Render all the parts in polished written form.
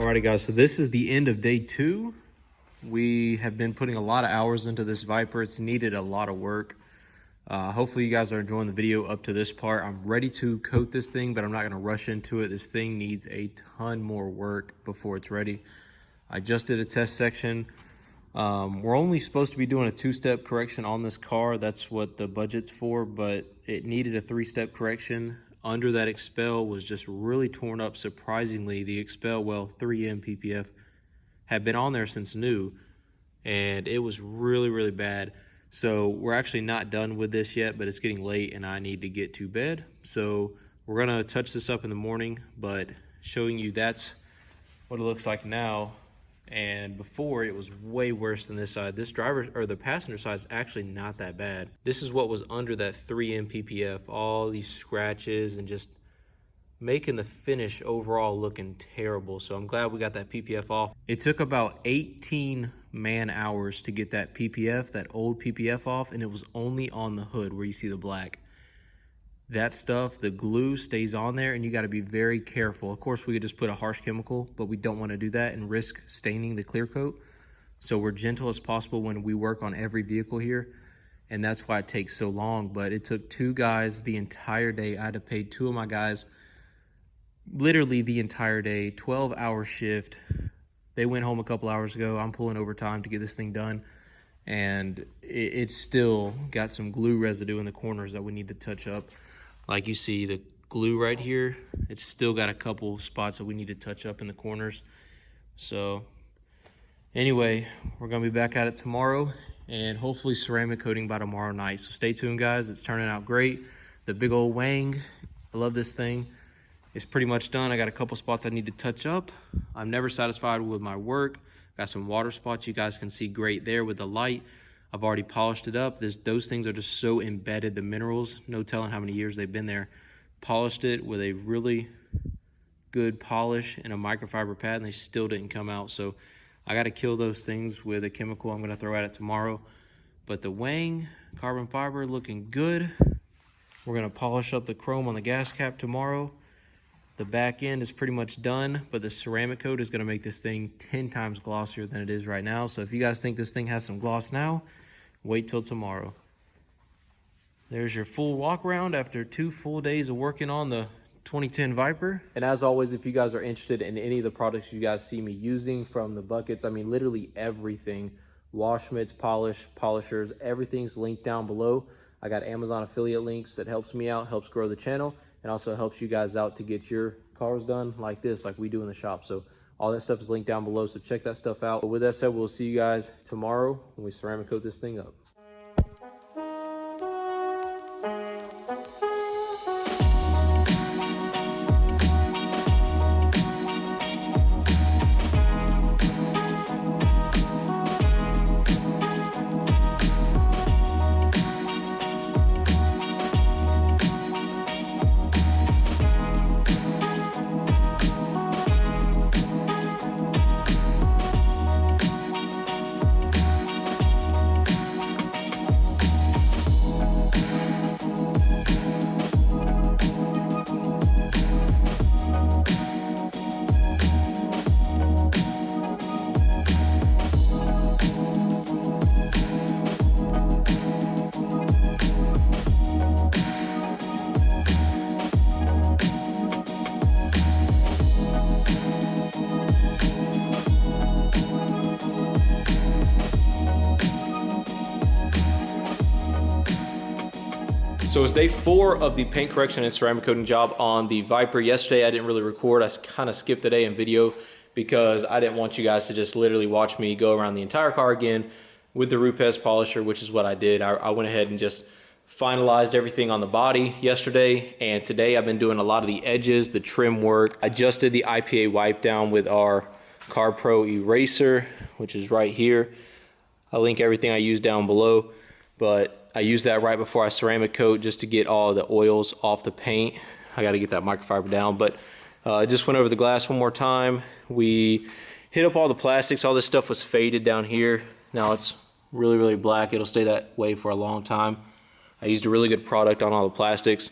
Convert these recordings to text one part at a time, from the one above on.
Alrighty guys, so this is the end of day 2. We have been putting a lot of hours into this Viper. It's needed a lot of work. Hopefully you guys are enjoying the video up to this part. I'm ready to coat this thing, but I'm not gonna rush into it. This thing needs a ton more work before it's ready. I just did a test section. We're only supposed to be doing a 2-step correction on this car. That's what the budget's for, but it needed a 3-step correction. Under that expel was just really torn up. Surprisingly, the expel, well, 3M PPF, had been on there since new, and it was really, really bad. So we're actually not done with this yet, but it's getting late and I need to get to bed. So we're gonna touch this up in the morning, but showing you that's what it looks like now. And before, it was way worse than this side. This driver, or the passenger side, is actually not that bad. This is what was under that 3M PPF. All these scratches and just making the finish overall looking terrible. So I'm glad we got that PPF off. It took about 18 man hours to get that PPF, that old PPF off, and it was only on the hood where you see the black. That stuff, the glue stays on there and you got to be very careful. Of course, we could just put a harsh chemical, but we don't want to do that and risk staining the clear coat. So we're gentle as possible when we work on every vehicle here. And that's why it takes so long. But it took 2 guys the entire day. I had to pay 2 of my guys literally the entire day, 12-hour shift. They went home a couple hours ago. I'm pulling overtime to get this thing done. And it's still got some glue residue in the corners that we need to touch up. Like you see the glue right here, it's still got a couple spots that we need to touch up in the corners. So anyway, we're gonna be back at it tomorrow and hopefully ceramic coating by tomorrow night. So stay tuned guys, it's turning out great. The big old Wang, I love this thing. It's pretty much done. I got a couple spots I need to touch up. I'm never satisfied with my work. Got some water spots you guys can see great there with the light. I've already polished it up. Those things are just so embedded, the minerals, no telling how many years they've been there. Polished it with a really good polish and a microfiber pad, and they still didn't come out. So I got to kill those things with a chemical I'm going to throw at it tomorrow. But the Wang carbon fiber looking good. We're going to polish up the chrome on the gas cap tomorrow. The back end is pretty much done, but the ceramic coat is going to make this thing 10 times glossier than it is right now. So if you guys think this thing has some gloss now, wait till tomorrow. There's your full walk around after 2 full days of working on the 2010 Viper. And as always, if you guys are interested in any of the products you guys see me using, from the buckets, I mean literally everything, wash mitts, polishers, everything's linked down below. I got Amazon affiliate links that helps me out, helps grow the channel, and also helps you guys out to get your cars done like this, like we do in the shop. So all that stuff is linked down below, so check that stuff out. But with that said, we'll see you guys tomorrow when we ceramic coat this thing up. So it's day 4 of the paint correction and ceramic coating job on the Viper. Yesterday I didn't really record. I kind of skipped the day in video because I didn't want you guys to just literally watch me go around the entire car again with the Rupes polisher, which is what I did. I went ahead and just finalized everything on the body yesterday, and today I've been doing a lot of the edges, the trim work. I just did the IPA wipe down with our Carb Pro eraser, which is right here. I'll link everything I use down below, but I use that right before I ceramic coat just to get all the oils off the paint. I got to get that microfiber down, but just went over the glass one more time. We hit up all the plastics. All this stuff was faded down here. Now it's really, really black. It'll stay that way for a long time. I used a really good product on all the plastics.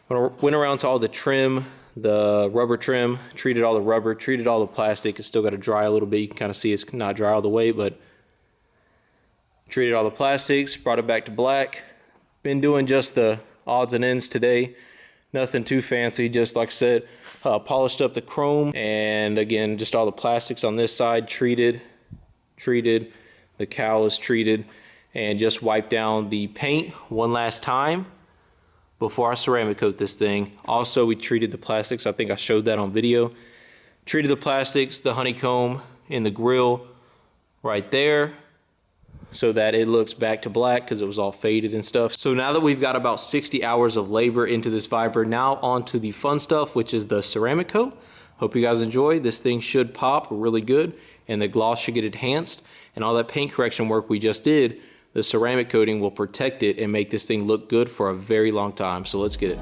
When I went around to all the trim, the rubber trim, treated all the rubber, treated all the plastic. It's still got to dry a little bit. You can kind of see it's not dry all the way, but treated all the plastics, brought it back to black. Been doing just the odds and ends today. Nothing too fancy, just like I said, polished up the chrome, and again, just all the plastics on this side treated. The cowl is treated, and just wiped down the paint one last time before I ceramic coat this thing. Also, we treated the plastics. I think I showed that on video. Treated the plastics, the honeycomb in the grill right there, so that it looks back to black because it was all faded and stuff. So now that we've got about 60 hours of labor into this Viper, now on to the fun stuff, which is the ceramic coat. Hope you guys enjoy. This thing should pop really good, and the gloss should get enhanced, and all that paint correction work we just did, the ceramic coating will protect it and make this thing look good for a very long time. So let's get it.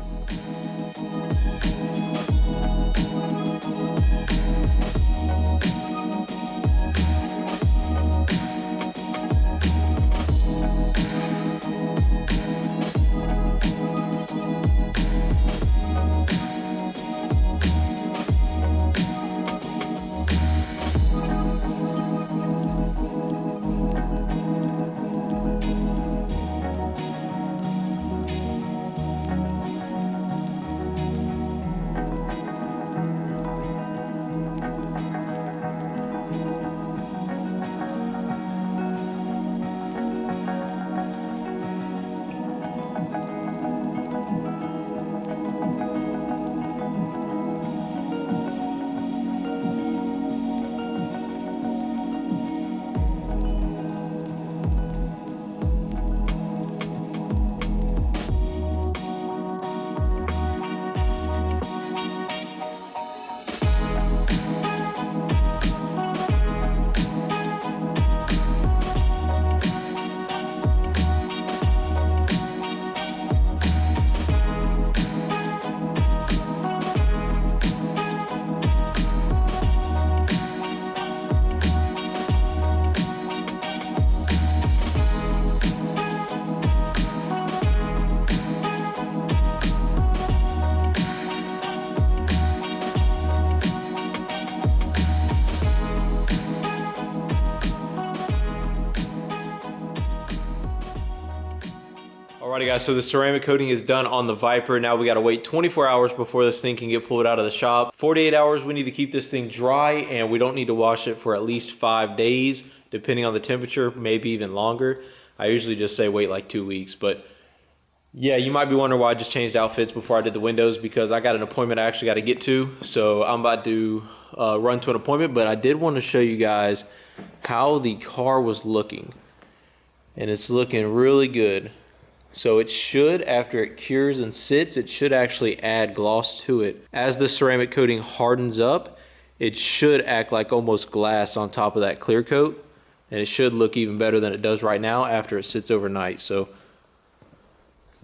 Alrighty guys, so the ceramic coating is done on the Viper. Now we gotta wait 24 hours before this thing can get pulled out of the shop. 48 hours we need to keep this thing dry, and we don't need to wash it for at least 5 days, depending on the temperature, maybe even longer. I usually just say wait like 2 weeks, but yeah, you might be wondering why I just changed outfits before I did the windows, because I got an appointment I actually got to get to. So I'm about to run to an appointment, but I did want to show you guys how the car was looking. And it's looking really good. So it should, after it cures and sits, it should actually add gloss to it. As the ceramic coating hardens up, it should act like almost glass on top of that clear coat. And it should look even better than it does right now after it sits overnight. So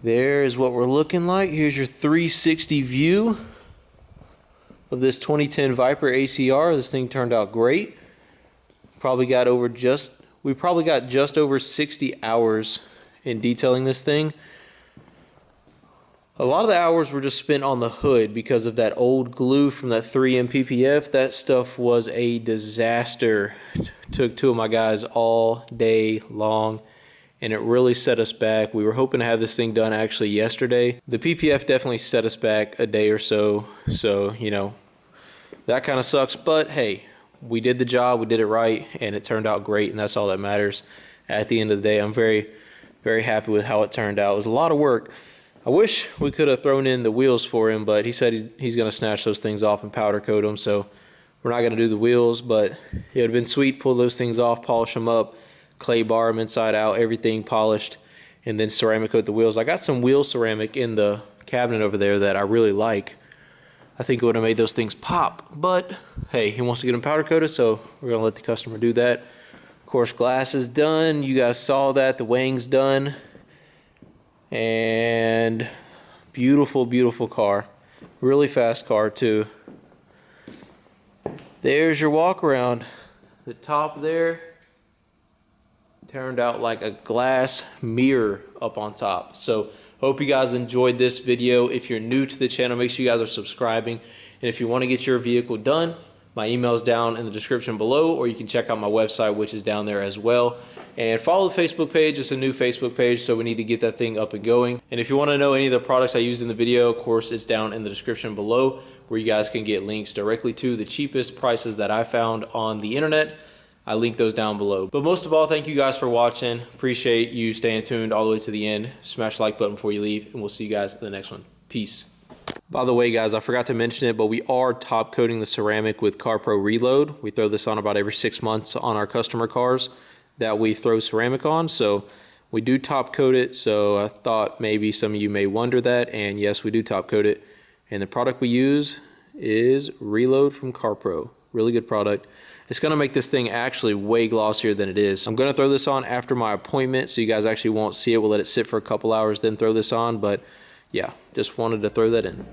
there is what we're looking like. Here's your 360 view of this 2010 Viper ACR. This thing turned out great. We probably got just over 60 hours in detailing this thing. A lot of the hours were just spent on the hood because of that old glue from that 3M PPF. That stuff was a disaster. Took two of my guys all day long, and it really set us back. We were hoping to have this thing done actually yesterday. The PPF definitely set us back a day or so, you know, that kind of sucks, but hey, we did the job, we did it right, and it turned out great, and that's all that matters. At the end of the day, I'm very happy with how it turned out. It was a lot of work. I wish we could have thrown in the wheels for him, but he said he's going to snatch those things off and powder coat them, so we're not going to do the wheels, but it would have been sweet, pull those things off, polish them up, clay bar them inside out, everything polished, and then ceramic coat the wheels. I got some wheel ceramic in the cabinet over there that I really like. I think it would have made those things pop, but hey, he wants to get them powder coated, so we're going to let the customer do that. Of course, glass is done. You guys saw that. The wing's done. And beautiful, beautiful car. Really fast car, too. There's your walk around. The top there turned out like a glass mirror up on top. So Hope you guys enjoyed this video. If you're new to the channel, make sure you guys are subscribing. And if you want to get your vehicle done, my email is down in the description below, or you can check out my website, which is down there as well. And follow the Facebook page. It's a new Facebook page, so we need to get that thing up and going. And if you want to know any of the products I used in the video, of course, it's down in the description below, where you guys can get links directly to the cheapest prices that I found on the internet. I link those down below. But most of all, thank you guys for watching. Appreciate you staying tuned all the way to the end. Smash the like button before you leave, and we'll see you guys in the next one. Peace. By the way, guys, I forgot to mention it, but we are top coating the ceramic with CarPro Reload. We throw this on about every 6 months on our customer cars that we throw ceramic on. So we do top coat it. So I thought maybe some of you may wonder that. And yes, we do top coat it. And the product we use is Reload from CarPro. Really good product. It's going to make this thing actually way glossier than it is. I'm going to throw this on after my appointment, so you guys actually won't see it. We'll let it sit for a couple hours, then throw this on. But yeah, just wanted to throw that in.